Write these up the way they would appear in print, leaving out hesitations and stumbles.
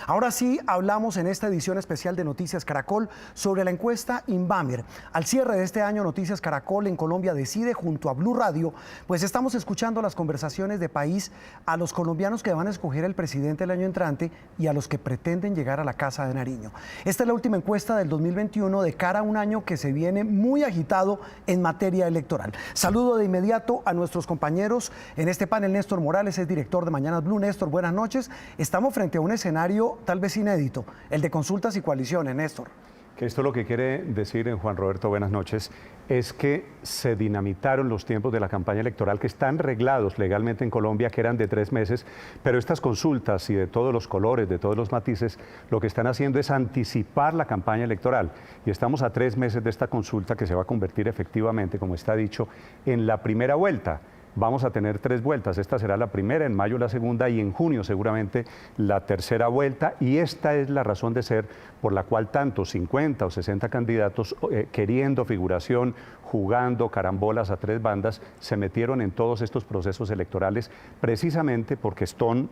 Ahora sí, hablamos en esta edición especial de Noticias Caracol sobre la encuesta Invamer. Al cierre de este año, Noticias Caracol en Colombia decide junto a Blue Radio, pues estamos escuchando las conversaciones de país a los colombianos que van a escoger el presidente el año entrante y a los que pretenden llegar a la Casa de Nariño. Esta es la última encuesta del 2021 de cara a un año que se viene muy agitado en materia electoral. Saludo de inmediato a nuestros compañeros en este panel. Néstor Morales es director de Mañanas Blue. Néstor, buenas noches. Estamos frente a un escenario tal vez inédito, el de consultas y coaliciones, Néstor. Que esto lo que quiere decir, Juan Roberto, buenas noches, es que se dinamitaron los tiempos de la campaña electoral que están reglados legalmente en Colombia, que eran de 3 meses, pero estas consultas y de todos los colores, de todos los matices, lo que están haciendo es anticipar la campaña electoral. Y estamos a 3 meses de esta consulta que se va a convertir efectivamente, como está dicho, en la primera vuelta. Vamos a tener 3 vueltas, esta será la primera, en mayo la segunda y en junio seguramente la tercera vuelta, y esta es la razón de ser por la cual tantos 50 o 60 candidatos queriendo figuración, jugando carambolas a 3 bandas, se metieron en todos estos procesos electorales precisamente porque son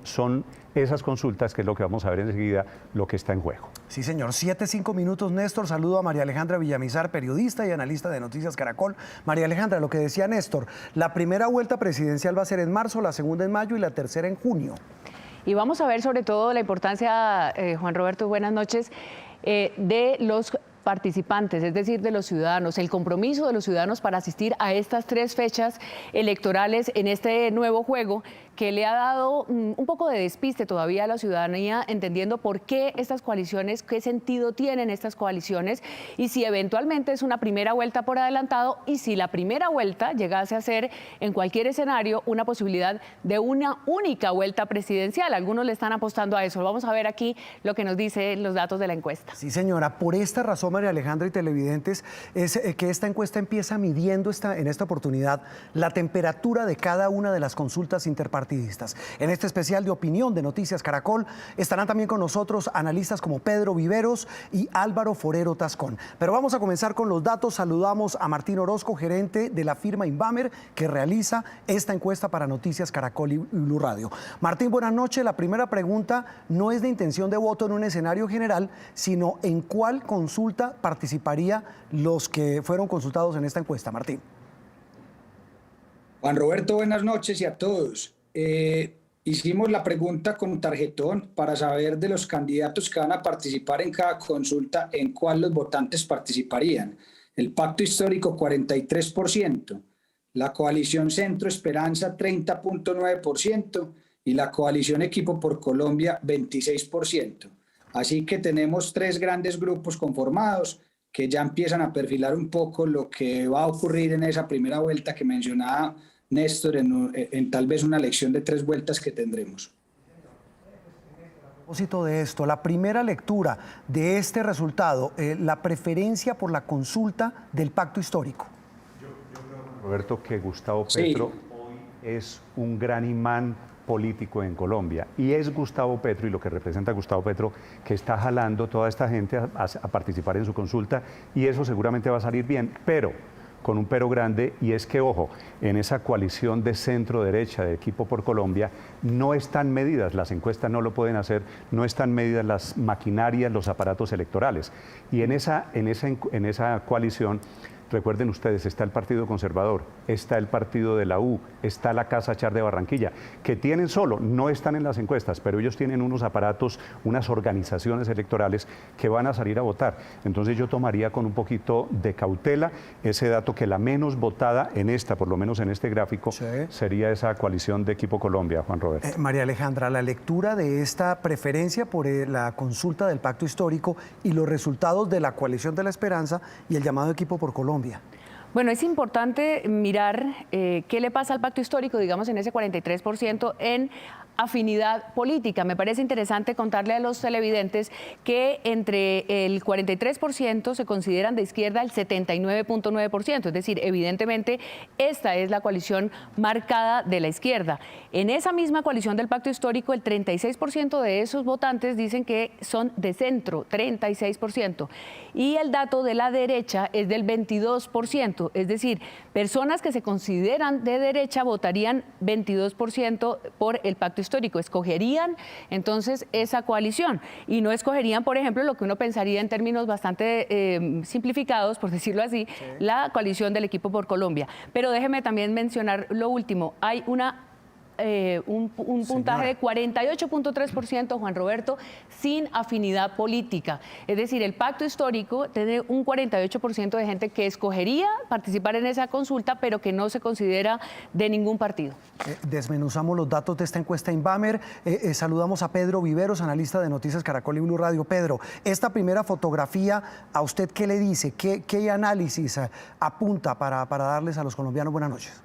esas consultas, que es lo que vamos a ver enseguida, lo que está en juego. Sí, señor. 7:05 minutos, Néstor. Saludo a María Alejandra Villamizar, periodista y analista de Noticias Caracol. María Alejandra, lo que decía Néstor, la primera vuelta presidencial va a ser en marzo, la segunda en mayo y la tercera en junio. Y vamos a ver sobre todo la importancia, Juan Roberto, buenas noches, de los participantes, es decir, de los ciudadanos, el compromiso de los ciudadanos para asistir a estas 3 fechas electorales en este nuevo juego que le ha dado un poco de despiste todavía a la ciudadanía, entendiendo por qué estas coaliciones, qué sentido tienen estas coaliciones y si eventualmente es una primera vuelta por adelantado y si la primera vuelta llegase a ser en cualquier escenario una posibilidad de una única vuelta presidencial. Algunos le están apostando a eso. Vamos a ver aquí lo que nos dicen los datos de la encuesta. Sí, señora. Por esta razón, María Alejandra y televidentes, es que esta encuesta empieza midiendo en esta oportunidad la temperatura de cada una de las consultas interpartidistas. En este especial de opinión de Noticias Caracol estarán también con nosotros analistas como Pedro Viveros y Álvaro Forero Tascón. Pero vamos a comenzar con los datos. Saludamos a Martín Orozco, gerente de la firma Invamer, que realiza esta encuesta para Noticias Caracol y Blue Radio. Martín, buenas noches. La primera pregunta no es de intención de voto en un escenario general, sino en cuál consulta participaría los que fueron consultados en esta encuesta. Martín. Juan Roberto, buenas noches y a todos. Hicimos la pregunta con tarjetón para saber de los candidatos que van a participar en cada consulta, en cuál los votantes participarían. El Pacto Histórico 43%, la Coalición Centro Esperanza 30.9% y la Coalición Equipo por Colombia 26%. Así que tenemos 3 grandes grupos conformados que ya empiezan a perfilar un poco lo que va a ocurrir en esa primera vuelta que mencionaba Néstor, en tal vez una elección de 3 vueltas que tendremos. A propósito de esto, la primera lectura de este resultado, la preferencia por la consulta del Pacto Histórico. Yo creo, Roberto, que Gustavo Petro hoy es un gran imán político en Colombia, y es Gustavo Petro y lo que representa Gustavo Petro que está jalando toda esta gente a participar en su consulta, y eso seguramente va a salir bien, pero con un pero grande, y es que, ojo, en esa coalición de centro-derecha de Equipo por Colombia no están medidas, las encuestas no lo pueden hacer, no están medidas las maquinarias, los aparatos electorales, y en esa coalición, recuerden ustedes, está el Partido Conservador, está el Partido de la U, está la Casa Char de Barranquilla, que tienen no están en las encuestas, pero ellos tienen unos aparatos, unas organizaciones electorales que van a salir a votar. Entonces yo tomaría con un poquito de cautela ese dato, que la menos votada en por lo menos en este gráfico, sí, sería esa coalición de Equipo Colombia, Juan Roberto. María Alejandra, la lectura de esta preferencia por la consulta del Pacto Histórico y los resultados de la Coalición de la Esperanza y el llamado Equipo por Colombia. Bueno, es importante mirar qué le pasa al Pacto Histórico, digamos, en ese 43% en afinidad política. Me parece interesante contarle a los televidentes que entre el 43% se consideran de izquierda el 79.9%, es decir, evidentemente esta es la coalición marcada de la izquierda. En esa misma coalición del Pacto Histórico, el 36% de esos votantes dicen que son de centro, 36%, y el dato de la derecha es del 22%, es decir, personas que se consideran de derecha votarían 22% por el Pacto Histórico. histórico, escogerían entonces esa coalición y no escogerían, por ejemplo, lo que uno pensaría en términos bastante simplificados, por decirlo así, la coalición del Equipo por Colombia. Pero déjeme también mencionar lo último, hay un puntaje de 48.3%, Juan Roberto, sin afinidad política. Es decir, el pacto histórico tiene un 48% de gente que escogería participar en esa consulta, pero que no se considera de ningún partido. Desmenuzamos los datos de esta encuesta Inbamer. Saludamos a Pedro Viveros, analista de Noticias Caracol y Blue Radio. Pedro, esta primera fotografía, ¿a usted qué le dice? ¿Qué análisis apunta para darles a los colombianos? Buenas noches.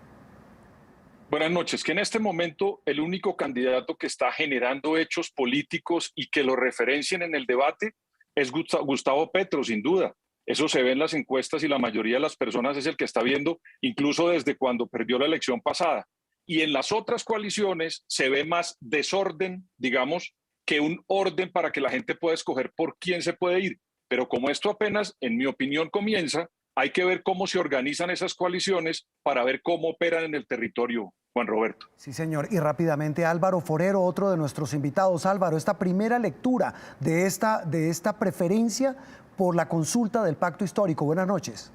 Buenas noches. Que en este momento el único candidato que está generando hechos políticos y que lo referencien en el debate es Gustavo Petro, sin duda. Eso se ve en las encuestas y la mayoría de las personas es el que está viendo, incluso desde cuando perdió la elección pasada. Y en las otras coaliciones se ve más desorden, digamos, que un orden para que la gente pueda escoger por quién se puede ir. Pero como esto apenas, en mi opinión, comienza, hay que ver cómo se organizan esas coaliciones para ver cómo operan en el territorio, Juan Roberto. Sí, señor. Y rápidamente, Álvaro Forero, otro de nuestros invitados. Álvaro, esta primera lectura de esta preferencia por la consulta del pacto histórico. Buenas noches.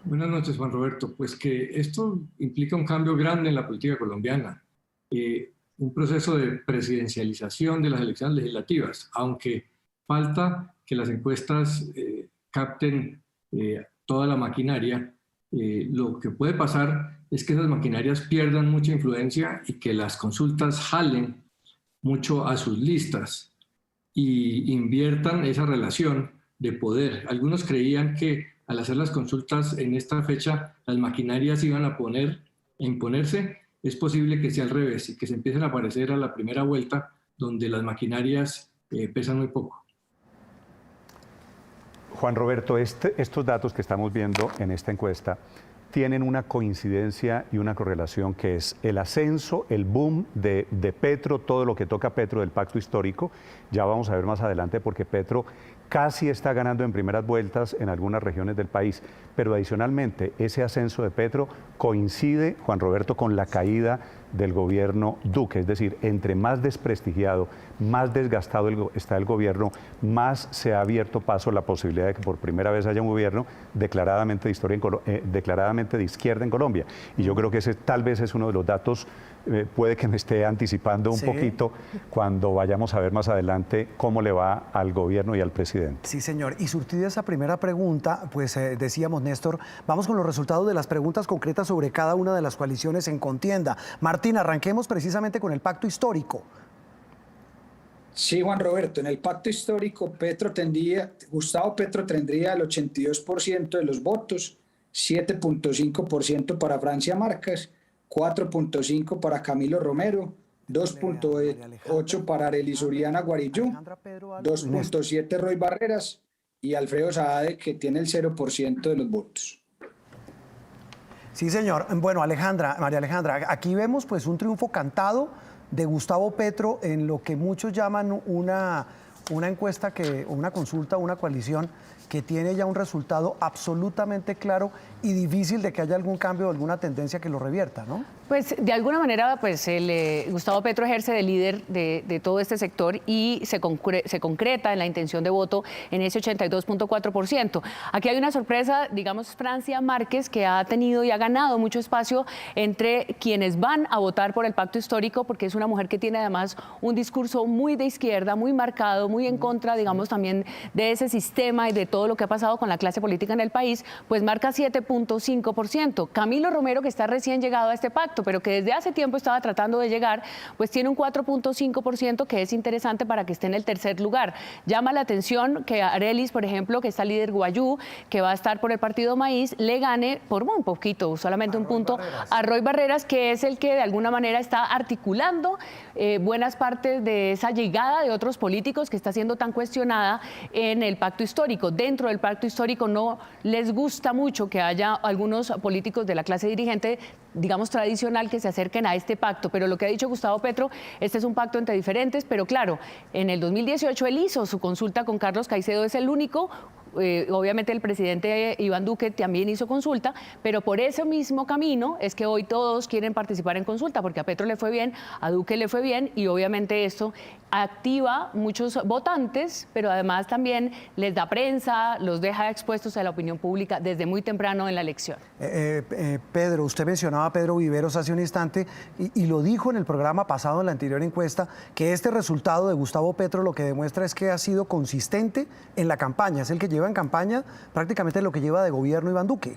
Buenas noches, Juan Roberto. Pues que esto implica un cambio grande en la política colombiana. Un proceso de presidencialización de las elecciones legislativas, aunque falta que las encuestas capten toda la maquinaria. Lo que puede pasar es que esas maquinarias pierdan mucha influencia y que las consultas jalen mucho a sus listas y inviertan esa relación de poder. Algunos creían que al hacer las consultas en esta fecha las maquinarias iban a imponerse. Es posible que sea al revés y que se empiecen a aparecer a la primera vuelta donde las maquinarias pesan muy poco. Juan Roberto, estos datos que estamos viendo en esta encuesta tienen una coincidencia y una correlación que es el ascenso, el boom de Petro, todo lo que toca Petro del pacto histórico. Ya vamos a ver más adelante porque Petro casi está ganando en primeras vueltas en algunas regiones del país, pero adicionalmente ese ascenso de Petro coincide, Juan Roberto, con la caída del gobierno Duque, es decir, entre más desprestigiado, más desgastado está el gobierno, más se ha abierto paso la posibilidad de que por primera vez haya un gobierno declaradamente de izquierda en Colombia. Y yo creo que ese tal vez es uno de los datos, puede que me esté anticipando un poquito cuando vayamos a ver más adelante cómo le va al gobierno y al presidente. Sí, señor. Y surtida esa primera pregunta, pues decíamos, Néstor, vamos con los resultados de las preguntas concretas sobre cada una de las coaliciones en contienda. Martín, arranquemos precisamente con el pacto histórico. Sí, Juan Roberto, en el pacto histórico Gustavo Petro tendría el 82% de los votos, 7.5% para Francia Márquez, 4.5% para Camilo Romero, 2.8% para Arelis Uriana Guarillú, 2.7% Roy Barreras y Alfredo Saade, que tiene el 0% de los votos. Sí, señor. Bueno, María Alejandra, aquí vemos pues un triunfo cantado de Gustavo Petro en lo que muchos llaman una encuesta, una consulta, una coalición que tiene ya un resultado absolutamente claro y difícil de que haya algún cambio o alguna tendencia que lo revierta, ¿no? Pues de alguna manera pues Gustavo Petro ejerce de líder de todo este sector y se concreta en la intención de voto en ese 82.4%. Aquí hay una sorpresa, digamos, Francia Márquez, que ha tenido y ha ganado mucho espacio entre quienes van a votar por el pacto histórico, porque es una mujer que tiene además un discurso muy de izquierda, muy marcado, muy en contra, digamos, también de ese sistema y de todo lo que ha pasado con la clase política en el país, pues marca 7.5%. Camilo Romero, que está recién llegado a este pacto, pero que desde hace tiempo estaba tratando de llegar, pues tiene un 4.5%, que es interesante para que esté en el tercer lugar. Llama la atención que Arelis, por ejemplo, que está líder Guayú, que va a estar por el partido Maíz, le gane por un poquito, solamente un punto, a Roy Barreras, que es el que de alguna manera está articulando buenas partes de esa llegada de otros políticos que está siendo tan cuestionada en el pacto histórico. Dentro del pacto histórico no les gusta mucho que haya algunos políticos de la clase dirigente, digamos, tradicional, que se acerquen a este pacto, pero lo que ha dicho Gustavo Petro, este es un pacto entre diferentes, pero claro, en el 2018 él hizo su consulta con Carlos Caicedo, es el único obviamente el presidente Iván Duque también hizo consulta, pero por ese mismo camino es que hoy todos quieren participar en consulta, porque a Petro le fue bien, a Duque le fue bien, y obviamente esto activa muchos votantes, pero además también les da prensa, los deja expuestos a la opinión pública desde muy temprano en la elección. Pedro, usted mencionaba a Pedro Viveros hace un instante y lo dijo en el programa pasado, en la anterior encuesta, que este resultado de Gustavo Petro lo que demuestra es que ha sido consistente en la campaña, es el que lleva en campaña prácticamente lo que lleva de gobierno Iván Duque.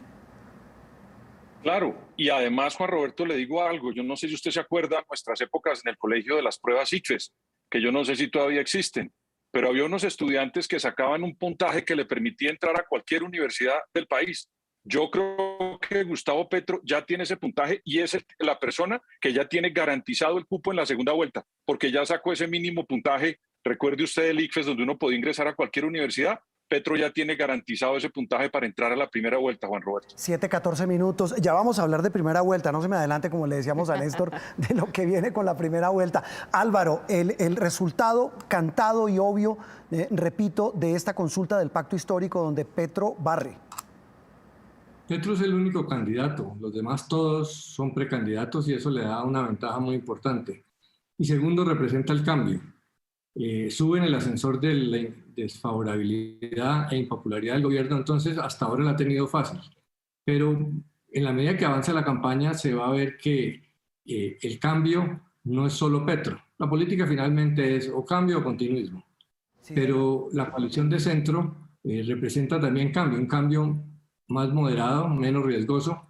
Claro, y además, Juan Roberto, le digo algo, yo no sé si usted se acuerda de nuestras épocas en el colegio de las pruebas ICFES, que yo no sé si todavía existen, pero había unos estudiantes que sacaban un puntaje que le permitía entrar a cualquier universidad del país. Yo creo que Gustavo Petro ya tiene ese puntaje y es la persona que ya tiene garantizado el cupo en la segunda vuelta, porque ya sacó ese mínimo puntaje. Recuerde usted el ICFES, donde uno podía ingresar a cualquier universidad. Petro ya tiene garantizado ese puntaje para entrar a la primera vuelta, Juan Roberto. 7:14 minutos. Ya vamos a hablar de primera vuelta. No se me adelante, como le decíamos a Néstor, de lo que viene con la primera vuelta. Álvaro, el resultado cantado y obvio, repito, de esta consulta del pacto histórico donde Petro barre. Petro es el único candidato. Los demás todos son precandidatos y eso le da una ventaja muy importante. Y segundo, representa el cambio. Sube en el ascensor de la desfavorabilidad e impopularidad del gobierno, entonces hasta ahora la ha tenido fácil. Pero en la medida que avanza la campaña se va a ver que el cambio no es solo Petro. La política finalmente es o cambio o continuismo. Sí. Pero la coalición de centro representa también cambio, un cambio más moderado, menos riesgoso,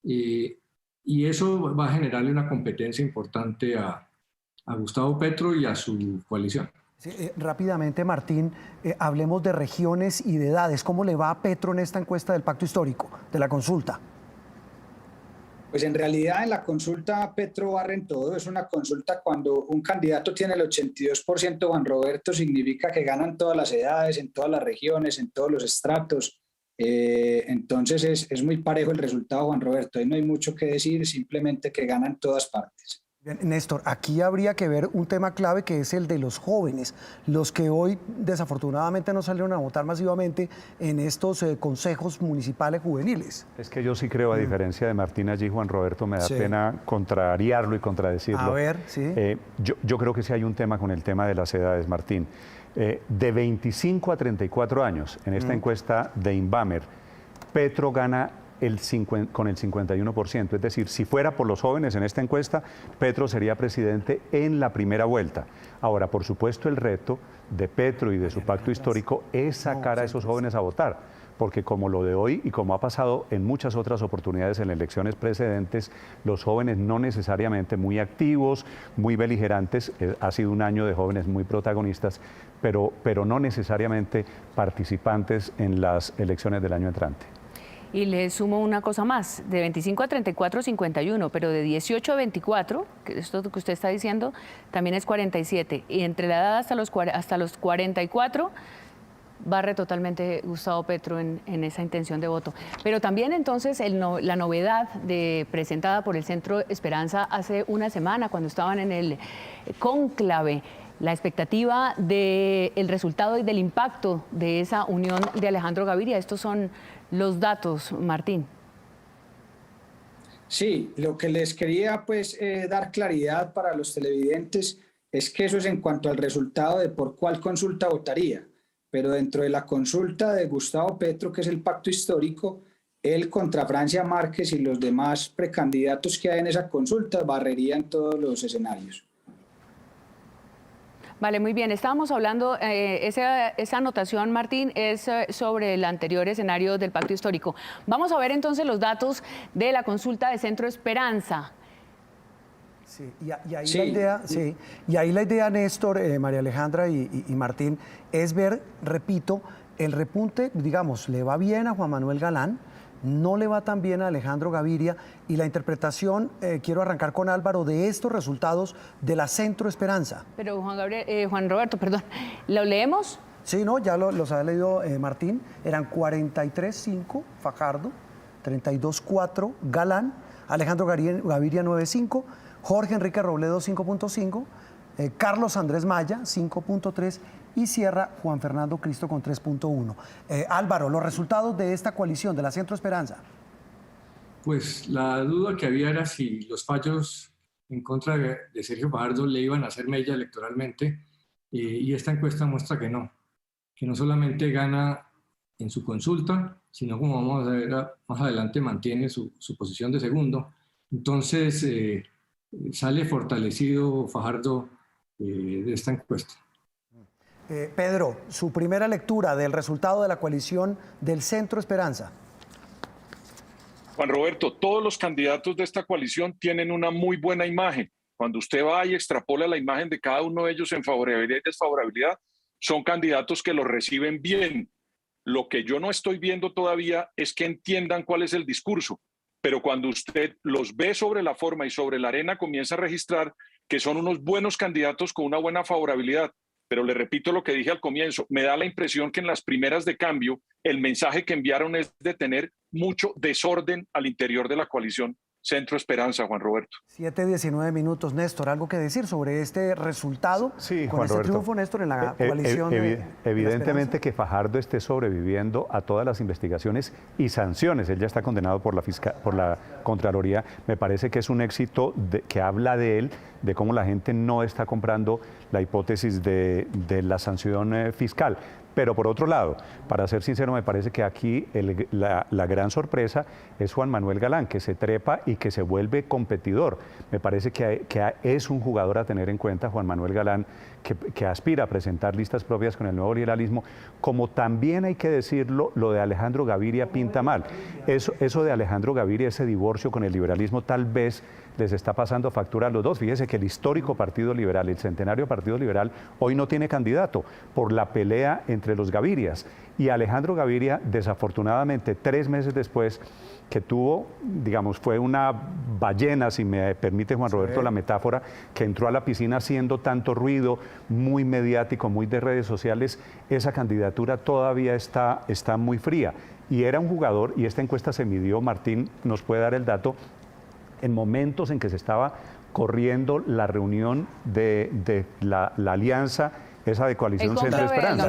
y eso va a generarle una competencia importante a Gustavo Petro y a su coalición. Sí, rápidamente, Martín, hablemos de regiones y de edades. ¿Cómo le va a Petro en esta encuesta del pacto histórico, de la consulta? Pues en realidad en la consulta Petro barre en todo. Es una consulta cuando un candidato tiene el 82%, Juan Roberto, significa que ganan todas las edades, en todas las regiones, en todos los estratos. Entonces es muy parejo el resultado, Juan Roberto. Ahí no hay mucho que decir, simplemente que ganan todas partes. Bien, Néstor, aquí habría que ver un tema clave que es el de los jóvenes, los que hoy desafortunadamente no salieron a votar masivamente en estos consejos municipales juveniles. Es que yo sí creo, a diferencia de Martín allí, Juan Roberto, me da pena contrariarlo y contradecirlo. A ver, sí. Yo creo que sí hay un tema con el tema de las edades, Martín. De 25 a 34 años, en esta encuesta de Inbamer, Petro gana con el 51%. Es decir, si fuera por los jóvenes en esta encuesta, Petro sería presidente en la primera vuelta. Ahora, por supuesto, el reto de Petro y de su pacto histórico es sacar a esos jóvenes a votar, porque como lo de hoy y como ha pasado en muchas otras oportunidades en elecciones precedentes, los jóvenes no necesariamente muy activos, muy beligerantes, ha sido un año de jóvenes muy protagonistas, pero no necesariamente participantes en las elecciones del año entrante. Y le sumo una cosa más, de 25 a 34, 51, pero de 18 a 24, que esto que usted está diciendo, también es 47. Y entre la edad hasta los 44, barre totalmente Gustavo Petro en esa intención de voto. Pero también entonces la novedad presentada por el Centro Esperanza hace una semana, cuando estaban en el cónclave, la expectativa del resultado y del impacto de esa unión de Alejandro Gaviria. Estos son los datos, Martín. Sí, lo que les quería dar claridad para los televidentes es que eso es en cuanto al resultado de por cuál consulta votaría. Pero dentro de la consulta de Gustavo Petro, que es el pacto histórico, él contra Francia Márquez y los demás precandidatos que hay en esa consulta barrerían todos los escenarios. Vale, muy bien. Estábamos hablando, esa anotación, Martín, es sobre el anterior escenario del pacto histórico. Vamos a ver entonces los datos de la consulta de Centro Esperanza. Sí, y ahí la idea, Néstor, María Alejandra y Martín, es ver, repito, el repunte, digamos, le va bien a Juan Manuel Galán, no le va tan bien a Alejandro Gaviria, y la interpretación, quiero arrancar con Álvaro, de estos resultados de la Centro Esperanza. Pero Juan Roberto, perdón, ¿lo leemos? Sí, no, ya los ha leído Martín, eran 43-5 Fajardo, 32-4 Galán, Alejandro Gaviria 9-5, Jorge Enrique Robledo 5.5, Carlos Andrés Maya 5.3 y cierra Juan Fernando Cristo con 3.1. Álvaro, los resultados de esta coalición, de la Centro Esperanza. Pues la duda que había era si los fallos en contra de Sergio Fajardo le iban a hacer mella electoralmente, y esta encuesta muestra que no solamente gana en su consulta, sino, como vamos a ver más adelante, mantiene su posición de segundo. Entonces sale fortalecido Fajardo de esta encuesta. Pedro, su primera lectura del resultado de la coalición del Centro Esperanza. Juan Roberto, todos los candidatos de esta coalición tienen una muy buena imagen. Cuando usted va y extrapola la imagen de cada uno de ellos en favorabilidad y desfavorabilidad, son candidatos que los reciben bien. Lo que yo no estoy viendo todavía es que entiendan cuál es el discurso, pero cuando usted los ve sobre la forma y sobre la arena, comienza a registrar que son unos buenos candidatos con una buena favorabilidad. Pero le repito lo que dije al comienzo, me da la impresión que en las primeras de cambio el mensaje que enviaron es de tener mucho desorden al interior de la coalición Centro Esperanza, Juan Roberto. 7:19 minutos. Néstor, ¿algo que decir sobre este resultado? Sí, con Juan este Roberto, triunfo, Néstor, en la coalición evidentemente que Fajardo esté sobreviviendo a todas las investigaciones y sanciones. Él ya está condenado por la Contraloría. Me parece que es un éxito que habla de él, de cómo la gente no está comprando la hipótesis de la sanción fiscal. Pero por otro lado, para ser sincero, me parece que aquí la gran sorpresa es Juan Manuel Galán, que se trepa y que se vuelve competidor. Me parece que es un jugador a tener en cuenta, Juan Manuel Galán, que aspira a presentar listas propias con el nuevo liberalismo. Como también hay que decirlo, lo de Alejandro Gaviria pinta mal. Eso de Alejandro Gaviria, ese divorcio con el liberalismo, tal vez les está pasando factura a los dos. Fíjese que el histórico Partido Liberal, el centenario Partido Liberal, hoy no tiene candidato por la pelea entre los Gavirias. Y Alejandro Gaviria, desafortunadamente, 3 meses después que tuvo, digamos, fue una ballena, si me permite Juan Roberto la metáfora, que entró a la piscina haciendo tanto ruido, muy mediático, muy de redes sociales, esa candidatura todavía está muy fría. Y era un jugador, y esta encuesta se midió, Martín nos puede dar el dato, en momentos en que se estaba corriendo la reunión de la alianza, esa de Coalición Centro Esperanza,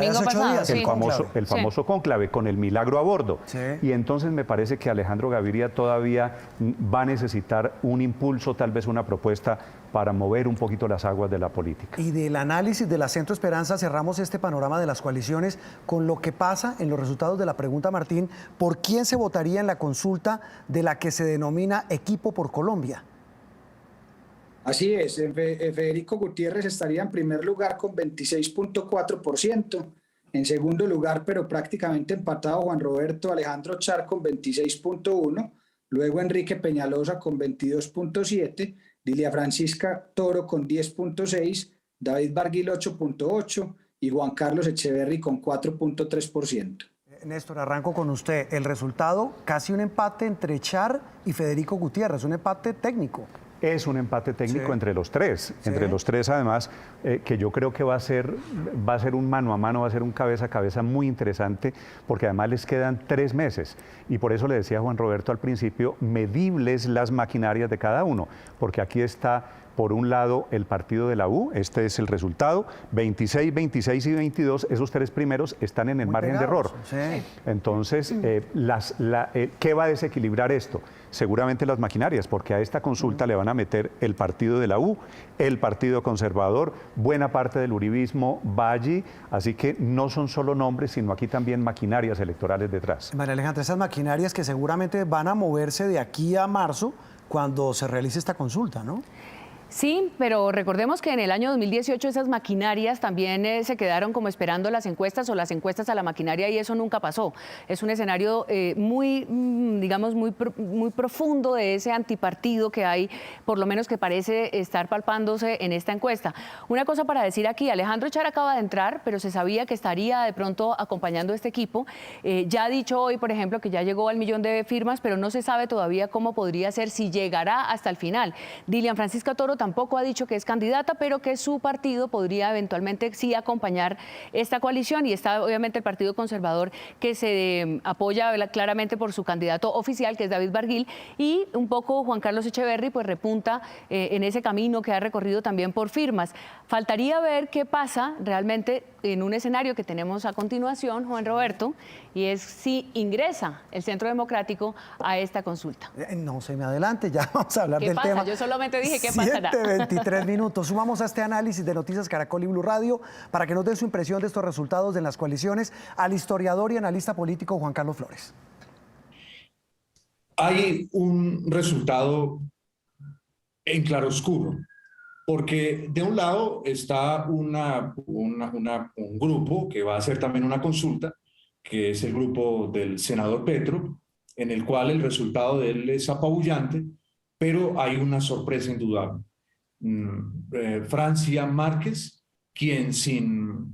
el famoso cónclave con el milagro a bordo. Sí. Y entonces me parece que Alejandro Gaviria todavía va a necesitar un impulso, tal vez una propuesta para mover un poquito las aguas de la política. Y del análisis de la Centro Esperanza cerramos este panorama de las coaliciones con lo que pasa en los resultados de la pregunta, Martín, ¿por quién se votaría en la consulta de la que se denomina Equipo por Colombia? Así es, Federico Gutiérrez estaría en primer lugar con 26.4%, en segundo lugar, pero prácticamente empatado, Juan Roberto Alejandro Char con 26.1%, luego Enrique Peñalosa con 22.7%, Dilia Francisca Toro con 10.6%, David Barguil 8.8% y Juan Carlos Echeverry con 4.3%. Néstor, arranco con usted. El resultado, casi un empate entre Char y Federico Gutiérrez, un empate técnico. Es un empate técnico entre los tres, además, que yo creo que va a ser un mano a mano, va a ser un cabeza a cabeza muy interesante, porque además les quedan 3 meses. Y por eso le decía a Juan Roberto al principio, medibles las maquinarias de cada uno, porque aquí está, por un lado, el partido de la U, este es el resultado, 26, 26 y 22, esos 3 primeros están en el margen de error. Sí. Entonces, ¿qué va a desequilibrar esto? Seguramente las maquinarias, porque a esta consulta le van a meter el partido de la U, el Partido Conservador, buena parte del uribismo va allí, así que no son solo nombres, sino aquí también maquinarias electorales detrás. María Alejandra, esas maquinarias que seguramente van a moverse de aquí a marzo cuando se realice esta consulta, ¿no? Sí, pero recordemos que en el año 2018 esas maquinarias también se quedaron como esperando las encuestas o las encuestas a la maquinaria y eso nunca pasó. Es un escenario muy profundo de ese antipartido que hay, por lo menos que parece estar palpándose en esta encuesta. Una cosa para decir aquí, Alejandro Char acaba de entrar, pero se sabía que estaría de pronto acompañando a este equipo. Ya ha dicho hoy, por ejemplo, que ya llegó al 1.000.000 de firmas, pero no se sabe todavía cómo podría ser, si llegará hasta el final. Dilian Francisca Toro tampoco ha dicho que es candidata, pero que su partido podría eventualmente sí acompañar esta coalición, y está obviamente el Partido Conservador, que se apoya claramente por su candidato oficial, que es David Barguil, y un poco Juan Carlos Echeverry pues repunta en ese camino que ha recorrido también por firmas. Faltaría ver qué pasa realmente en un escenario que tenemos a continuación, Juan Roberto, y es si ingresa el Centro Democrático a esta consulta. No se me adelante, ya vamos a hablar del pasa? tema. Yo solamente dije qué pasará. 7:23 minutos. Sumamos a este análisis de Noticias Caracol y Blue Radio para que nos den su impresión de estos resultados de las coaliciones al historiador y analista político Juan Carlos Flores. Hay un resultado en claroscuro, porque de un lado está un grupo que va a hacer también una consulta, que es el grupo del senador Petro, en el cual el resultado de él es apabullante, pero hay una sorpresa indudable. Francia Márquez, quien sin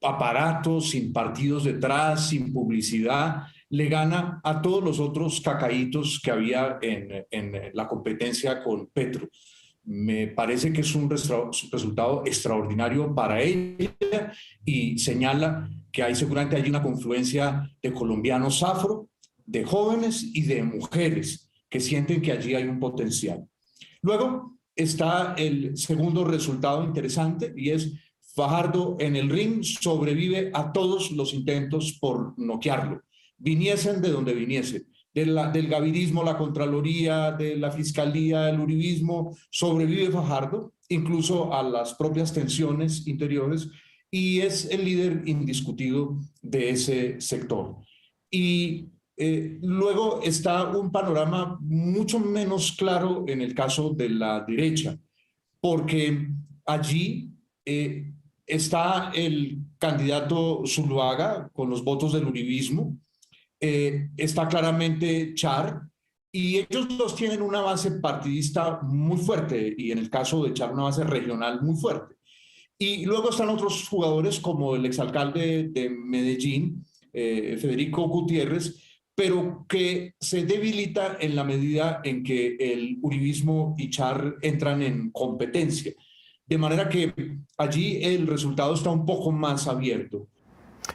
aparatos, sin partidos detrás, sin publicidad, le gana a todos los otros cacaítos que había en la competencia con Petro. Me parece que es un resultado extraordinario para ella y señala que seguramente hay una confluencia de colombianos afro, de jóvenes y de mujeres que sienten que allí hay un potencial. Luego está el segundo resultado interesante, y es Fajardo en el ring sobrevive a todos los intentos por noquearlo, viniesen de donde viniese, del gavirismo, la Contraloría, de la Fiscalía, del uribismo, sobrevive Fajardo, incluso a las propias tensiones interiores, y es el líder indiscutido de ese sector. Y luego está un panorama mucho menos claro en el caso de la derecha, porque allí está el candidato Zuluaga con los votos del uribismo, está claramente Char, y ellos dos tienen una base partidista muy fuerte, y en el caso de Char una base regional muy fuerte. Y luego están otros jugadores como el exalcalde de Medellín, Federico Gutiérrez, pero que se debilita en la medida en que el uribismo y Char entran en competencia. De manera que allí el resultado está un poco más abierto.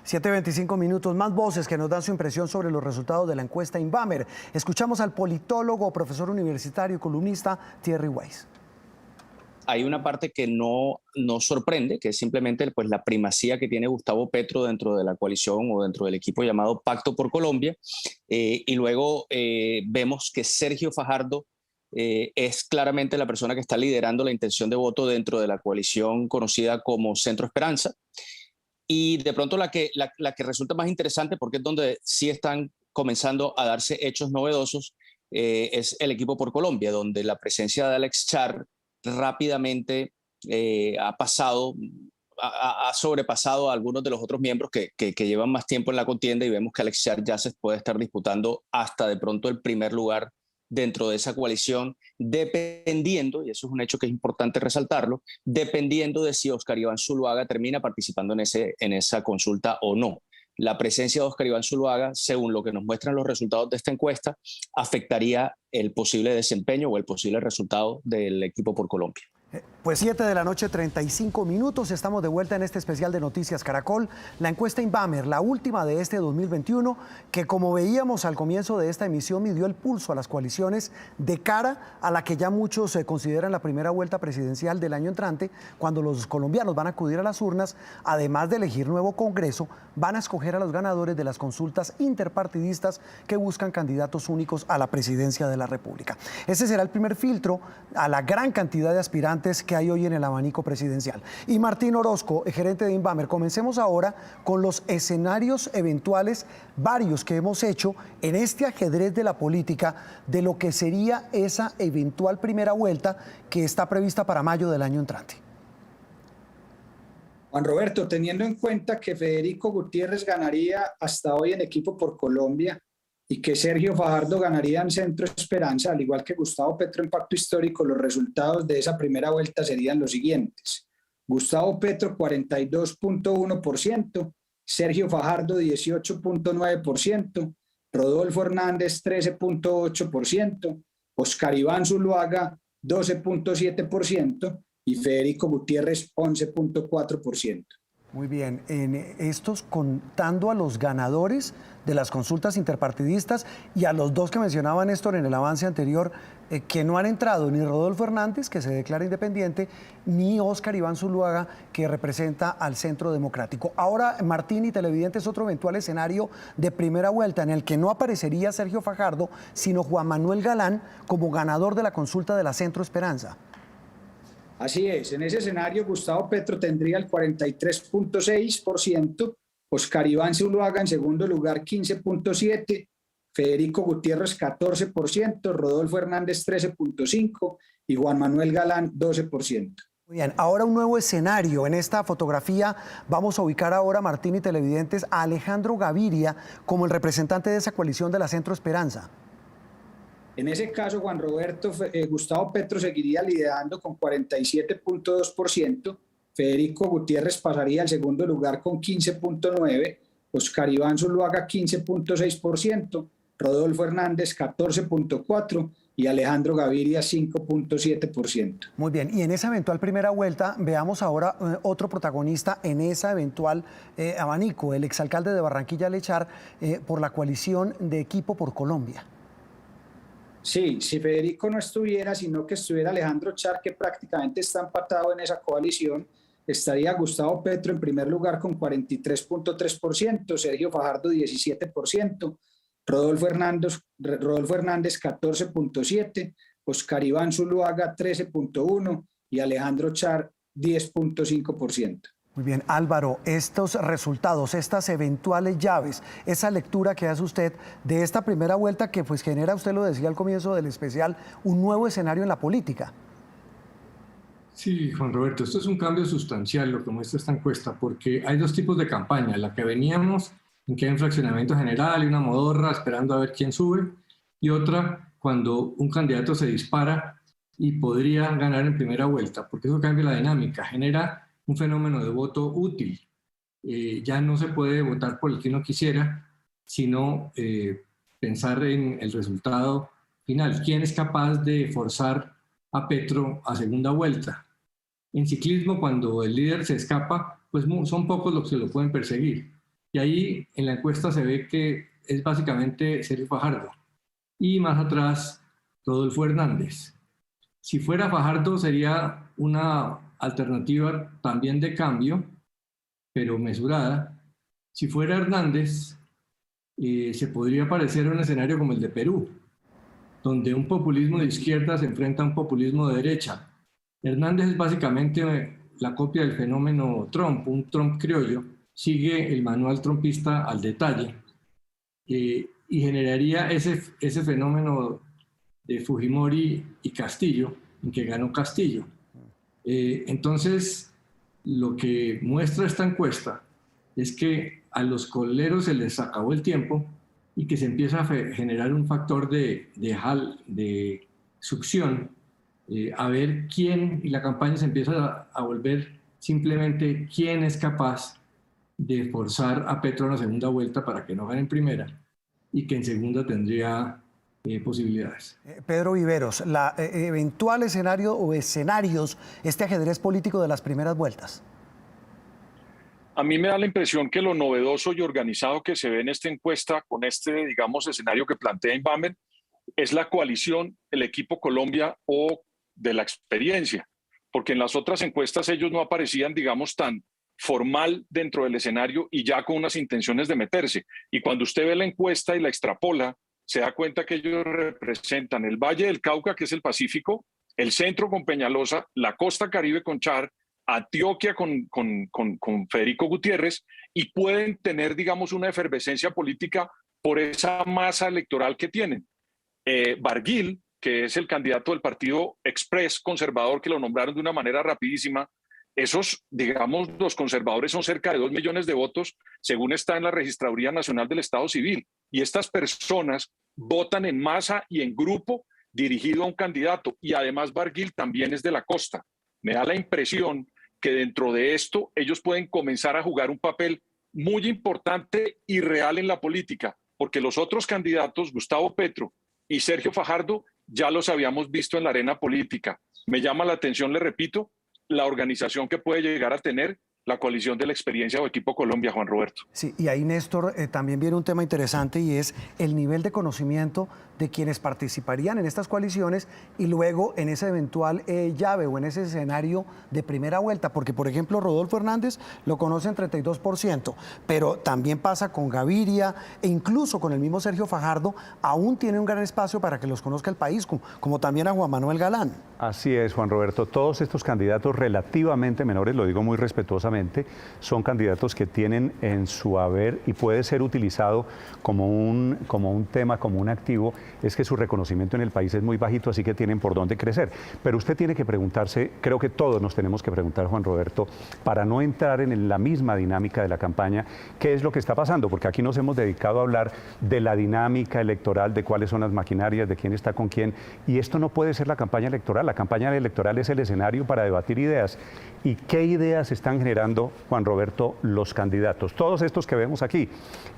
7:25 minutos, más voces que nos dan su impresión sobre los resultados de la encuesta Inbamer. Escuchamos al politólogo, profesor universitario y columnista Thierry Weiss. Hay una parte que no sorprende, que es simplemente pues, la primacía que tiene Gustavo Petro dentro de la coalición o dentro del equipo llamado Pacto por Colombia. Y luego vemos que Sergio Fajardo es claramente la persona que está liderando la intención de voto dentro de la coalición conocida como Centro Esperanza. Y de pronto la que resulta más interesante, porque es donde sí están comenzando a darse hechos novedosos, es el equipo por Colombia, donde la presencia de Alex Char rápidamente ha sobrepasado a algunos de los otros miembros que llevan más tiempo en la contienda, y vemos que Alex Char ya se puede estar disputando hasta de pronto el primer lugar dentro de esa coalición, dependiendo, y eso es un hecho que es importante resaltarlo, dependiendo de si Óscar Iván Zuluaga termina participando en esa consulta o no. La presencia de Óscar Iván Zuluaga, según lo que nos muestran los resultados de esta encuesta, afectaría el posible desempeño o el posible resultado del equipo por Colombia. Pues 7:35 minutos, estamos de vuelta en este especial de Noticias Caracol. La encuesta Inbamer, la última de este 2021, que como veíamos al comienzo de esta emisión, midió el pulso a las coaliciones de cara a la que ya muchos consideran la primera vuelta presidencial del año entrante, cuando los colombianos van a acudir a las urnas, además de elegir nuevo Congreso, van a escoger a los ganadores de las consultas interpartidistas que buscan candidatos únicos a la presidencia de la República. Ese será el primer filtro a la gran cantidad de aspirantes que hay hoy en el abanico presidencial. Y Martín Orozco, gerente de Inbamer, comencemos ahora con los escenarios eventuales, varios que hemos hecho en este ajedrez de la política, de lo que sería esa eventual primera vuelta que está prevista para mayo del año entrante. Juan Roberto, teniendo en cuenta que Federico Gutiérrez ganaría hasta hoy en Equipo por Colombia y que Sergio Fajardo ganaría en Centro Esperanza, al igual que Gustavo Petro en Pacto Histórico, los resultados de esa primera vuelta serían los siguientes. Gustavo Petro 42.1%, Sergio Fajardo 18.9%, Rodolfo Hernández 13.8%, Óscar Iván Zuluaga 12.7% y Federico Gutiérrez 11.4%. Muy bien, en estos contando a los ganadores de las consultas interpartidistas y a los dos que mencionaba Néstor en el avance anterior, que no han entrado ni Rodolfo Hernández, que se declara independiente, ni Óscar Iván Zuluaga, que representa al Centro Democrático. Ahora, Martín y televidentes, otro eventual escenario de primera vuelta en el que no aparecería Sergio Fajardo, sino Juan Manuel Galán como ganador de la consulta de la Centro Esperanza. Así es, en ese escenario Gustavo Petro tendría el 43.6%, Óscar Iván Zuluaga en segundo lugar 15.7%, Federico Gutiérrez 14%, Rodolfo Hernández 13.5% y Juan Manuel Galán 12%. Muy bien, ahora un nuevo escenario. En esta fotografía vamos a ubicar ahora, Martín y televidentes, a Alejandro Gaviria como el representante de esa coalición de la Centro Esperanza. En ese caso, Gustavo Petro seguiría liderando con 47.2%, Federico Gutiérrez pasaría al segundo lugar con 15.9%, Óscar Iván Zuluaga 15.6%, Rodolfo Hernández 14.4% y Alejandro Gaviria 5.7%. Muy bien, y en esa eventual primera vuelta, veamos ahora otro protagonista en esa eventual abanico, el exalcalde de Barranquilla Lechar, por la coalición de Equipo por Colombia. Sí, si Federico no estuviera, sino que estuviera Alejandro Char, que prácticamente está empatado en esa coalición, estaría Gustavo Petro en primer lugar con 43.3%, Sergio Fajardo 17%, Rodolfo Hernández 14.7%, Óscar Iván Zuluaga 13.1% y Alejandro Char 10.5%. Muy bien, Álvaro, estos resultados, estas eventuales llaves, esa lectura que hace usted de esta primera vuelta que pues genera, usted lo decía al comienzo del especial, un nuevo escenario en la política. Sí, Juan Roberto, esto es un cambio sustancial lo que muestra esta encuesta, porque hay dos tipos de campaña, la que veníamos en que hay un fraccionamiento general y una modorra esperando a ver quién sube, y otra cuando un candidato se dispara y podría ganar en primera vuelta, porque eso cambia la dinámica, genera un fenómeno de voto útil. Ya no se puede votar por el que uno quisiera, sino pensar en el resultado final. ¿Quién es capaz de forzar a Petro a segunda vuelta? En ciclismo, cuando el líder se escapa, pues son pocos los que lo pueden perseguir. Y ahí en la encuesta se ve que es básicamente Sergio Fajardo. Y más atrás, Rodolfo Hernández. Si fuera Fajardo sería una alternativa también de cambio, pero mesurada. Si fuera Hernández, se podría parecer a un escenario como el de Perú, donde un populismo de izquierda se enfrenta a un populismo de derecha. Hernández es básicamente la copia del fenómeno Trump, un Trump criollo, sigue el manual trumpista al detalle y generaría ese fenómeno de Fujimori y Castillo, en que ganó Castillo. Entonces, lo que muestra esta encuesta es que a los coleros se les acabó el tiempo y que se empieza a generar un factor de succión, a ver quién, y la campaña se empieza a volver simplemente quién es capaz de forzar a Petro a una segunda vuelta para que no gane en primera y que en segunda tendría posibilidades. Pedro Viveros, la eventual escenario o escenarios, este ajedrez político de las primeras vueltas. A mí me da la impresión que lo novedoso y organizado que se ve en esta encuesta, con este, digamos, escenario que plantea Inbamer, es la coalición, el equipo Colombia o de la experiencia, porque en las otras encuestas ellos no aparecían, digamos, tan formal dentro del escenario y ya con unas intenciones de meterse. Y cuando usted ve la encuesta y la extrapola, se da cuenta que ellos representan el Valle del Cauca, que es el Pacífico, el centro con Peñalosa, la costa Caribe con Char, Antioquia con Federico Gutiérrez, y pueden tener, digamos, una efervescencia política por esa masa electoral que tienen. Barguil, que es el candidato del partido Express conservador, que lo nombraron de una manera rapidísima, esos, digamos, los conservadores son cerca de 2 millones de votos, según está en la Registraduría Nacional del Estado Civil. Y estas personas votan en masa y en grupo dirigido a un candidato. Y además Barguil también es de la costa. Me da la impresión que dentro de esto ellos pueden comenzar a jugar un papel muy importante y real en la política, porque los otros candidatos, Gustavo Petro y Sergio Fajardo, ya los habíamos visto en la arena política. Me llama la atención, le repito, la organización que puede llegar a tener la coalición de la experiencia o Equipo Colombia, Juan Roberto. Sí, y ahí, Néstor, también viene un tema interesante y es el nivel de conocimiento de quienes participarían en estas coaliciones y luego en esa eventual llave o en ese escenario de primera vuelta, porque por ejemplo Rodolfo Hernández lo conoce en 32%, pero también pasa con Gaviria e incluso con el mismo Sergio Fajardo, aún tiene un gran espacio para que los conozca el país, como también a Juan Manuel Galán. Así es, Juan Roberto, todos estos candidatos relativamente menores, lo digo muy respetuosamente, son candidatos que tienen en su haber y puede ser utilizado como un tema, como un activo, es que su reconocimiento en el país es muy bajito, así que tienen por dónde crecer. Pero usted tiene que preguntarse, creo que todos nos tenemos que preguntar, Juan Roberto, para no entrar en la misma dinámica de la campaña, ¿qué es lo que está pasando? Porque aquí nos hemos dedicado a hablar de la dinámica electoral, de cuáles son las maquinarias, de quién está con quién, y esto no puede ser la campaña electoral. La campaña electoral es el escenario para debatir ideas. ¿Y qué ideas están generando, Juan Roberto, los candidatos? Todos estos que vemos aquí.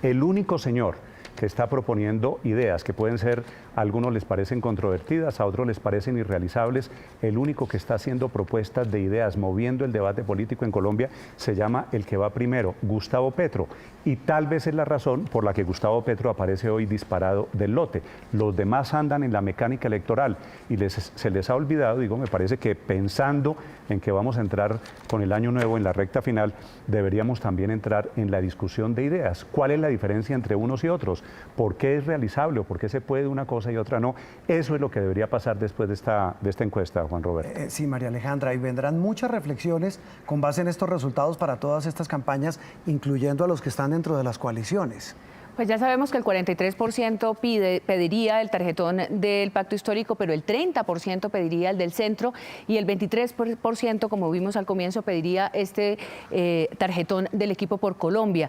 El único señor que está proponiendo ideas que pueden ser, a algunos les parecen controvertidas, a otros les parecen irrealizables, el único que está haciendo propuestas de ideas, moviendo el debate político en Colombia, se llama el que va primero, Gustavo Petro. Y tal vez es la razón por la que Gustavo Petro aparece hoy disparado del lote. Los demás andan en la mecánica electoral y se les ha olvidado, digo, me parece que pensando en que vamos a entrar con el año nuevo en la recta final, deberíamos también entrar en la discusión de ideas. ¿Cuál es la diferencia entre unos y otros? ¿Por qué es realizable o por qué se puede una cosa y otra no? Eso es lo que debería pasar después de esta encuesta, Juan Roberto. Sí, María Alejandra, y vendrán muchas reflexiones con base en estos resultados para todas estas campañas, incluyendo a los que están dentro de las coaliciones. Pues ya sabemos que el 43% pediría el tarjetón del pacto histórico, pero el 30% pediría el del centro y el 23%, como vimos al comienzo, pediría este tarjetón del Equipo por Colombia.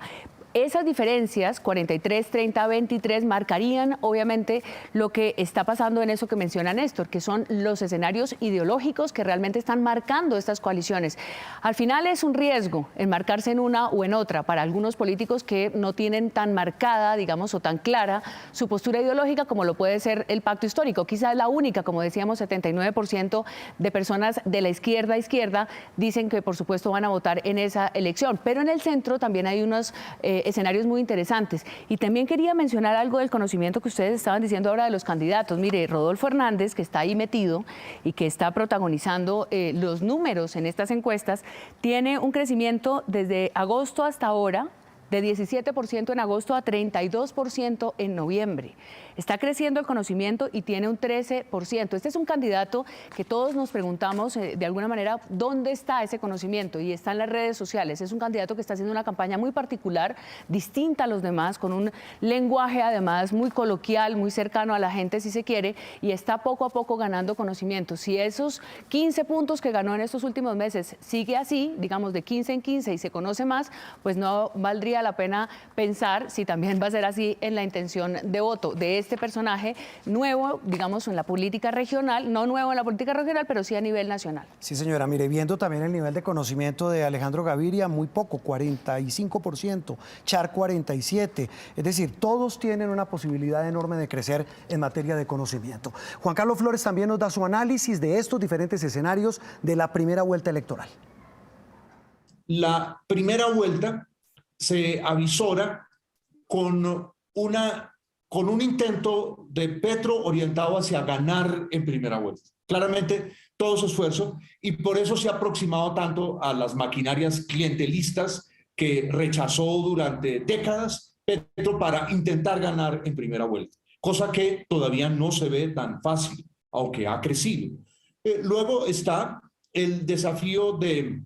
Esas diferencias, 43, 30, 23, marcarían obviamente lo que está pasando en eso que menciona Néstor, que son los escenarios ideológicos que realmente están marcando estas coaliciones. Al final es un riesgo enmarcarse en una o en otra para algunos políticos que no tienen tan marcada, digamos, o tan clara su postura ideológica como lo puede ser el pacto histórico. Quizás la única, como decíamos, 79% de personas de la izquierda dicen que por supuesto van a votar en esa elección, pero en el centro también hay unos escenarios muy interesantes. Y también quería mencionar algo del conocimiento que ustedes estaban diciendo ahora de los candidatos. Mire, Rodolfo Hernández, que está ahí metido y que está protagonizando los números en estas encuestas, tiene un crecimiento desde agosto hasta ahora de 17% en agosto a 32% en noviembre. Está creciendo el conocimiento y tiene un 13%. Este es un candidato que todos nos preguntamos de alguna manera dónde está ese conocimiento y está en las redes sociales. Es un candidato que está haciendo una campaña muy particular, distinta a los demás, con un lenguaje además muy coloquial, muy cercano a la gente si se quiere, y está poco a poco ganando conocimiento. Si esos 15 puntos que ganó en estos últimos meses sigue así, digamos de 15 en 15 y se conoce más, pues no valdría la pena pensar si también va a ser así en la intención de voto de este personaje nuevo, digamos, en la política regional, no nuevo en la política regional, pero sí a nivel nacional. Sí, señora, mire, viendo también el nivel de conocimiento de Alejandro Gaviria, muy poco, 45%, Char 47%, es decir, todos tienen una posibilidad enorme de crecer en materia de conocimiento. Juan Carlos Flores también nos da su análisis de estos diferentes escenarios de la primera vuelta electoral. La primera vuelta se avisora con un intento de Petro orientado hacia ganar en primera vuelta. Claramente todo su esfuerzo, y por eso se ha aproximado tanto a las maquinarias clientelistas que rechazó durante décadas Petro para intentar ganar en primera vuelta, cosa que todavía no se ve tan fácil, aunque ha crecido. Luego está el desafío de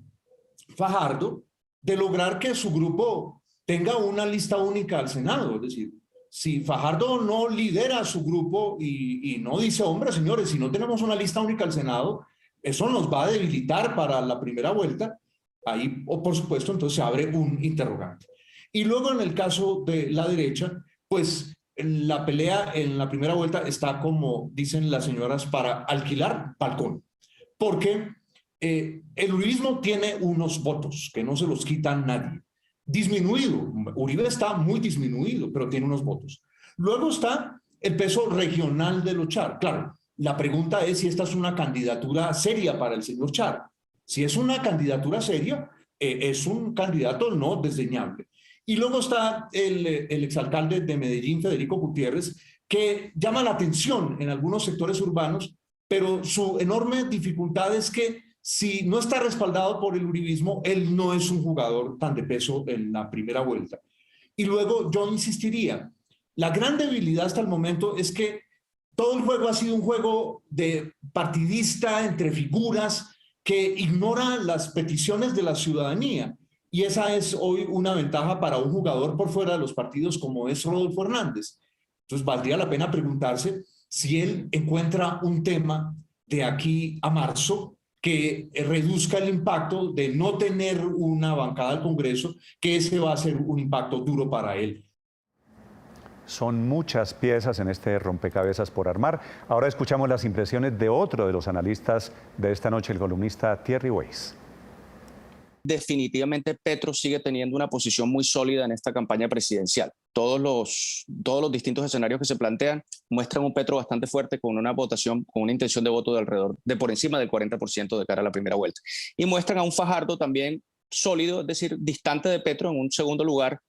Fajardo de lograr que su grupo tenga una lista única al Senado. Es decir, si Fajardo no lidera a su grupo y no dice, hombre, señores, si no tenemos una lista única al Senado, eso nos va a debilitar para la primera vuelta. Ahí, o por supuesto, entonces se abre un interrogante. Y luego en el caso de la derecha, pues la pelea en la primera vuelta está, como dicen las señoras, para alquilar balcón. Porque el uribismo tiene unos votos que no se los quita nadie. Disminuido, Uribe está muy disminuido, pero tiene unos votos. Luego está el peso regional de los Char. Claro, La pregunta es si esta es una candidatura seria para el señor Char. Si es una candidatura seria, es un candidato no desdeñable. Y luego está el exalcalde de Medellín, Federico Gutiérrez, que llama la atención en algunos sectores urbanos, pero su enorme dificultad es que si no está respaldado por el uribismo, él no es un jugador tan de peso en la primera vuelta. Y luego yo insistiría, la gran debilidad hasta el momento es que todo el juego ha sido un juego de partidista entre figuras que ignora las peticiones de la ciudadanía. Y esa es hoy una ventaja para un jugador por fuera de los partidos como es Rodolfo Hernández. Entonces valdría la pena preguntarse si él encuentra un tema de aquí a marzo que reduzca el impacto de no tener una bancada al Congreso, que ese va a ser un impacto duro para él. Son muchas piezas en este rompecabezas por armar. Ahora escuchamos las impresiones de otro de los analistas de esta noche, el columnista Thierry Weiss. Definitivamente Petro sigue teniendo una posición muy sólida en esta campaña presidencial. Todos los distintos escenarios que se plantean muestran un Petro bastante fuerte con una votación, con una intención de voto de alrededor de por encima del 40% de cara a la primera vuelta. Y muestran a un Fajardo también sólido, es decir, distante de Petro en un segundo lugar,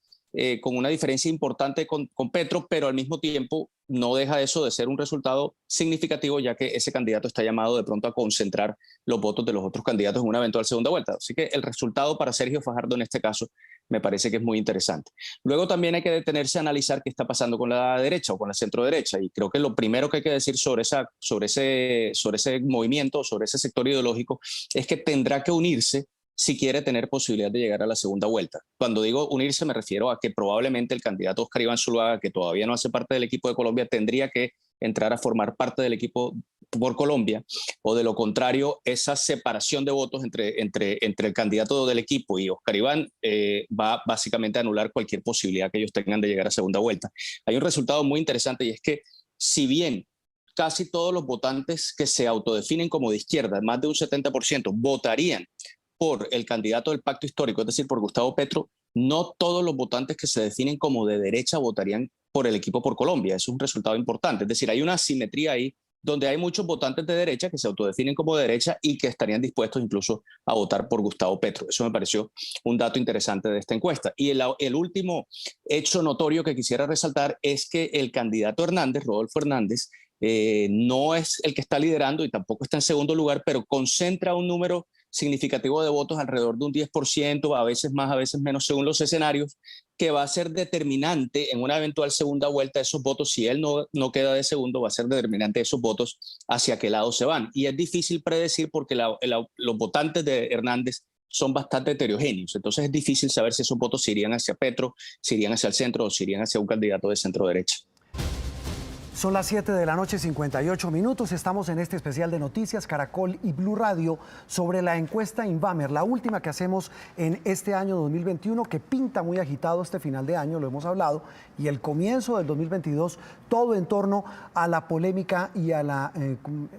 con una diferencia importante con Petro, pero al mismo tiempo no deja eso de ser un resultado significativo, ya que ese candidato está llamado de pronto a concentrar los votos de los otros candidatos en una eventual segunda vuelta. Así que el resultado para Sergio Fajardo en este caso me parece que es muy interesante. Luego también hay que detenerse a analizar qué está pasando con la derecha o con la centro derecha, y creo que lo primero que hay que decir sobre ese movimiento, sobre ese sector ideológico, es que tendrá que unirse si quiere tener posibilidad de llegar a la segunda vuelta. Cuando digo unirse me refiero a que probablemente el candidato Óscar Iván Zuluaga, que todavía no hace parte del equipo de Colombia, tendría que entrar a formar parte del equipo por Colombia, o de lo contrario, esa separación de votos entre el candidato del equipo y Óscar Iván va básicamente a anular cualquier posibilidad que ellos tengan de llegar a segunda vuelta. Hay un resultado muy interesante, y es que si bien casi todos los votantes que se autodefinen como de izquierda, más de un 70%, votarían por el candidato del pacto histórico, es decir, por Gustavo Petro, no todos los votantes que se definen como de derecha votarían por el equipo por Colombia. Eso es un resultado importante. Es decir, hay una asimetría ahí donde hay muchos votantes de derecha que se autodefinen como de derecha y que estarían dispuestos incluso a votar por Gustavo Petro. Eso me pareció un dato interesante de esta encuesta. Y el último hecho notorio que quisiera resaltar es que el candidato Hernández, Rodolfo Hernández, no es el que está liderando y tampoco está en segundo lugar, pero concentra un número significativo de votos, alrededor de un 10%, a veces más, a veces menos, según los escenarios, que va a ser determinante en una eventual segunda vuelta. Esos votos, si él no queda de segundo, va a ser determinante esos votos hacia qué lado se van. Y es difícil predecir porque los votantes de Hernández son bastante heterogéneos. Entonces es difícil saber si esos votos se irían hacia Petro, se irían hacia el centro o se irían hacia un candidato de centro derecha. Son las 7 de la noche, 58 minutos. Estamos en este especial de noticias Caracol y Blue Radio sobre la encuesta Invamer, la última que hacemos en este año 2021, que pinta muy agitado este final de año, lo hemos hablado, y el comienzo del 2022, todo en torno a la polémica y a la,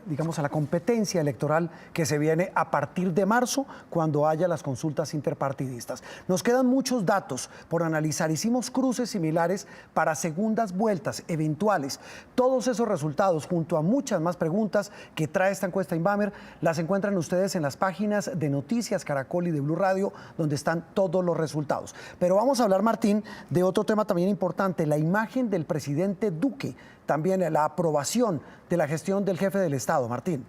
digamos, a la competencia electoral que se viene a partir de marzo, cuando haya las consultas interpartidistas. Nos quedan muchos datos por analizar. Hicimos cruces similares para segundas vueltas eventuales. Todos esos resultados, junto a muchas más preguntas que trae esta encuesta Invamer, las encuentran ustedes en las páginas de Noticias Caracol y de Blue Radio, donde están todos los resultados. Pero vamos a hablar, Martín, de otro tema también importante, la imagen del presidente Duque, también la aprobación de la gestión del jefe del Estado. Martín.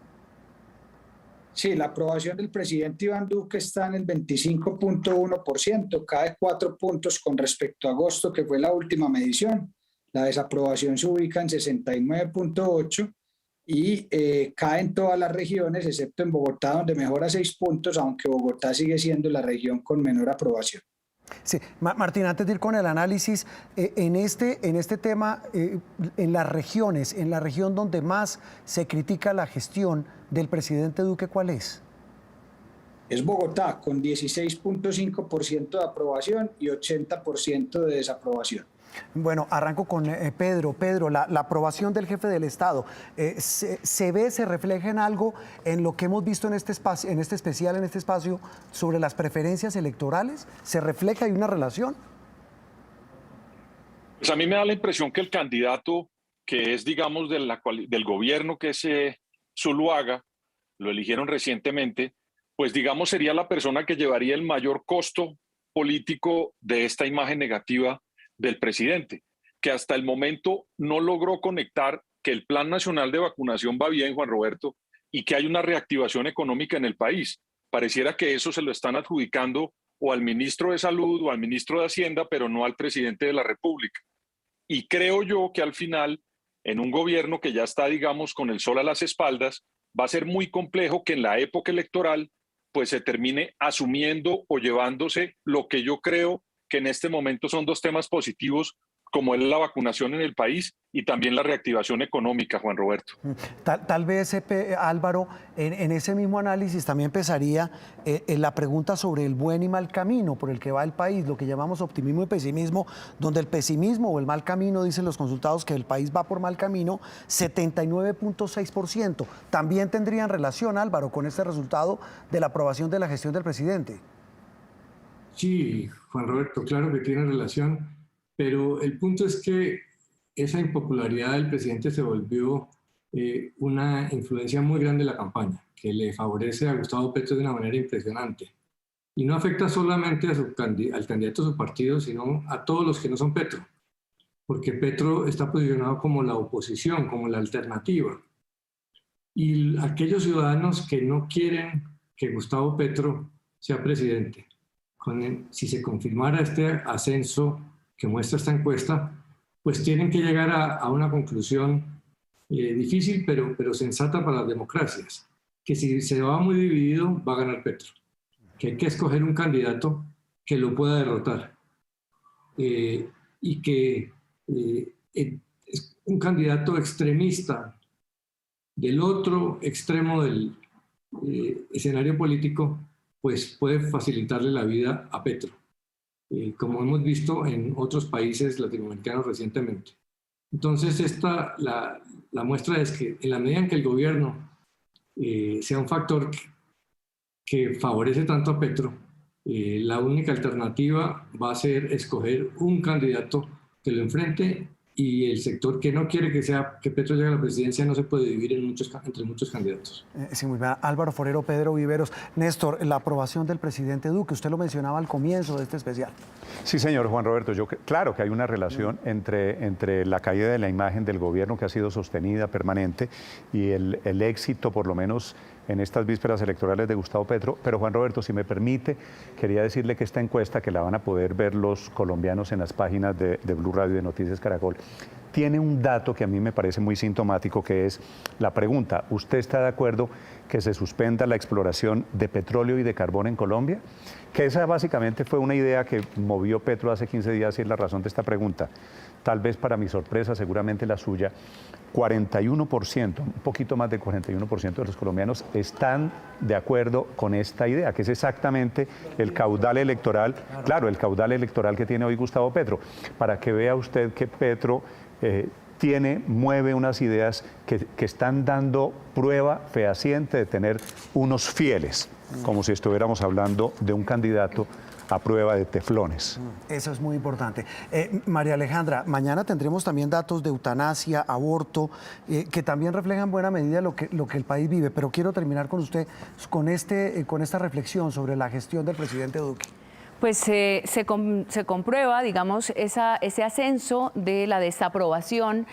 Sí, la aprobación del presidente Iván Duque está en el 25.1%, cae 4 puntos con respecto a agosto, que fue la última medición. La desaprobación se ubica en 69.8 y cae en todas las regiones, excepto en Bogotá, donde mejora 6 puntos, aunque Bogotá sigue siendo la región con menor aprobación. Sí, Martín, antes de ir con el análisis, en este tema, en las regiones, en la región donde más se critica la gestión del presidente Duque, ¿cuál es? Es Bogotá, con 16.5% de aprobación y 80% de desaprobación. Bueno, arranco con Pedro. Pedro, la aprobación del jefe del Estado, ¿se ve, se refleja en algo en lo que hemos visto en este espacio, en este espacio, sobre las preferencias electorales? ¿Se refleja, hay una relación? Pues a mí me da la impresión que el candidato que es, digamos, del gobierno que es Zuluaga, lo eligieron recientemente, pues digamos sería la persona que llevaría el mayor costo político de esta imagen negativa del presidente, que hasta el momento no logró conectar que el Plan Nacional de Vacunación va bien, Juan Roberto, y que hay una reactivación económica en el país. Pareciera que eso se lo están adjudicando o al ministro de Salud o al ministro de Hacienda, pero no al presidente de la República. Y creo yo que al final, en un gobierno que ya está, digamos, con el sol a las espaldas, va a ser muy complejo que en la época electoral pues se termine asumiendo o llevándose lo que yo creo que en este momento son dos temas positivos, como es la vacunación en el país y también la reactivación económica, Juan Roberto. Tal vez, Álvaro, en ese mismo análisis también empezaría en la pregunta sobre el buen y mal camino por el que va el país, lo que llamamos optimismo y pesimismo, donde el pesimismo o el mal camino, dicen los consultados que el país va por mal camino, 79.6%. También tendrían relación, Álvaro, con este resultado de la aprobación de la gestión del presidente. Sí, Juan Roberto, claro que tiene relación, pero el punto es que esa impopularidad del presidente se volvió una influencia muy grande en la campaña, que le favorece a Gustavo Petro de una manera impresionante. Y no afecta solamente al candidato de su partido, sino a todos los que no son Petro, porque Petro está posicionado como la oposición, como la alternativa. Y aquellos ciudadanos que no quieren que Gustavo Petro sea presidente, si se confirmara este ascenso que muestra esta encuesta, pues tienen que llegar a una conclusión difícil, pero sensata para las democracias, que si se va muy dividido, va a ganar Petro, que hay que escoger un candidato que lo pueda derrotar, y que es un candidato extremista del otro extremo del escenario político, pues puede facilitarle la vida a Petro, como hemos visto en otros países latinoamericanos recientemente. Entonces, la muestra es que en la medida en que el gobierno sea un factor que favorece tanto a Petro, la única alternativa va a ser escoger un candidato que lo enfrente, y el sector que no quiere que Petro llegue a la presidencia no se puede dividir entre muchos candidatos. Sí, muy bien. Álvaro Forero, Pedro Viveros. Néstor, la aprobación del presidente Duque, usted lo mencionaba al comienzo de este especial. Sí, señor Juan Roberto, claro que hay una relación entre la caída de la imagen del gobierno, que ha sido sostenida, permanente, y el éxito, por lo menos en estas vísperas electorales, de Gustavo Petro. Pero Juan Roberto, si me permite, quería decirle que esta encuesta, que la van a poder ver los colombianos en las páginas de Blue Radio y de Noticias Caracol, tiene un dato que a mí me parece muy sintomático, que es la pregunta: ¿usted está de acuerdo que se suspenda la exploración de petróleo y de carbón en Colombia? Que esa básicamente fue una idea que movió Petro hace 15 días, y es la razón de esta pregunta. Tal vez para mi sorpresa, seguramente la suya, 41%, un poquito más del 41% de los colombianos están de acuerdo con esta idea, que es exactamente el caudal electoral, claro, el caudal electoral que tiene hoy Gustavo Petro, para que vea usted que Petro mueve unas ideas que están dando prueba fehaciente de tener unos fieles, como si estuviéramos hablando de un candidato a prueba de teflones. Eso es muy importante. María Alejandra, mañana tendremos también datos de eutanasia, aborto, que también reflejan en buena medida lo que el país vive, pero quiero terminar con usted con esta reflexión sobre la gestión del presidente Duque. Pues se comprueba, digamos, ese ascenso de la desaprobación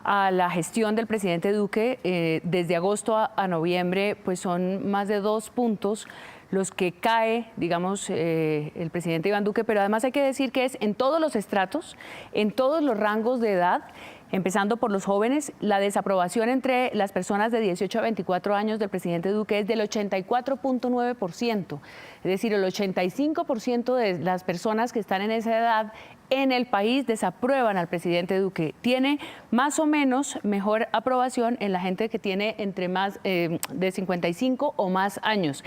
a la gestión del presidente Duque. Desde agosto a noviembre, pues son más de 2 puntos los que cae, digamos, el presidente Iván Duque, pero además hay que decir que es en todos los estratos, en todos los rangos de edad, empezando por los jóvenes. La desaprobación entre las personas de 18 a 24 años del presidente Duque es del 84.9%, es decir, el 85% de las personas que están en esa edad en el país desaprueban al presidente Duque. Tiene más o menos mejor aprobación en la gente que tiene entre más de 55 o más años.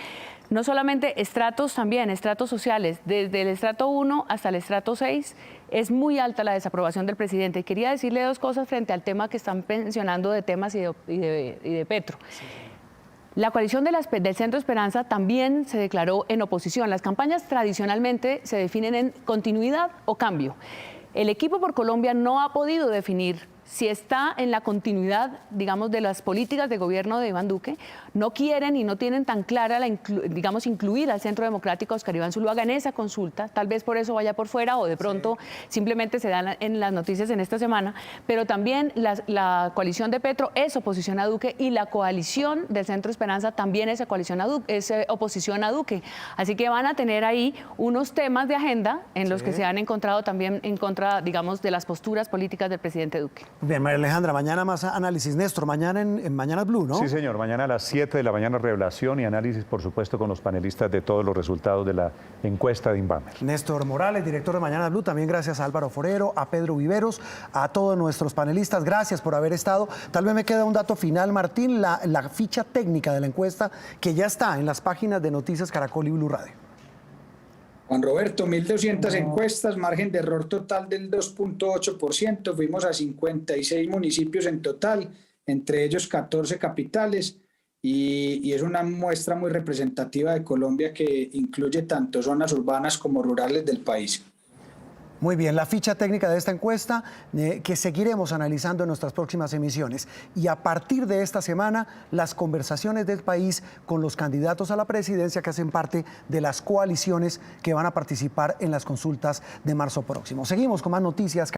No solamente estratos, también estratos sociales, desde el estrato 1 hasta el estrato 6, es muy alta la desaprobación del presidente. Quería decirle 2 cosas frente al tema que están mencionando de temas y de Petro. Sí. La coalición del Centro Esperanza también se declaró en oposición. Las campañas tradicionalmente se definen en continuidad o cambio. El equipo por Colombia no ha podido definir si está en la continuidad, digamos, de las políticas de gobierno de Iván Duque. No quieren y no tienen tan clara, digamos, incluir al Centro Democrático Óscar Iván Zuluaga en esa consulta. Tal vez por eso vaya por fuera o de pronto simplemente se dan en las noticias en esta semana. Pero también la coalición de Petro es oposición a Duque y la coalición del Centro Esperanza también es oposición a Duque. Así que van a tener ahí unos temas de agenda en los que se han encontrado también en contra, digamos, de las posturas políticas del presidente Duque. Bien, María Alejandra, mañana más análisis. Néstor, mañana en Mañanas Blue, ¿no? Sí, señor. Mañana a las 7 de la mañana revelación y análisis, por supuesto, con los panelistas de todos los resultados de la encuesta de Inbamer. Néstor Morales, director de Mañanas Blue. También gracias a Álvaro Forero, a Pedro Viveros, a todos nuestros panelistas. Gracias por haber estado. Tal vez me queda un dato final, Martín, la ficha técnica de la encuesta que ya está en las páginas de Noticias Caracol y Blue Radio. Juan Roberto, 1.200 encuestas, margen de error total del 2.8%, fuimos a 56 municipios en total, entre ellos 14 capitales, y es una muestra muy representativa de Colombia que incluye tanto zonas urbanas como rurales del país. Muy bien, la ficha técnica de esta encuesta que seguiremos analizando en nuestras próximas emisiones. Y a partir de esta semana, las conversaciones del país con los candidatos a la presidencia que hacen parte de las coaliciones que van a participar en las consultas de marzo próximo. Seguimos con más noticias.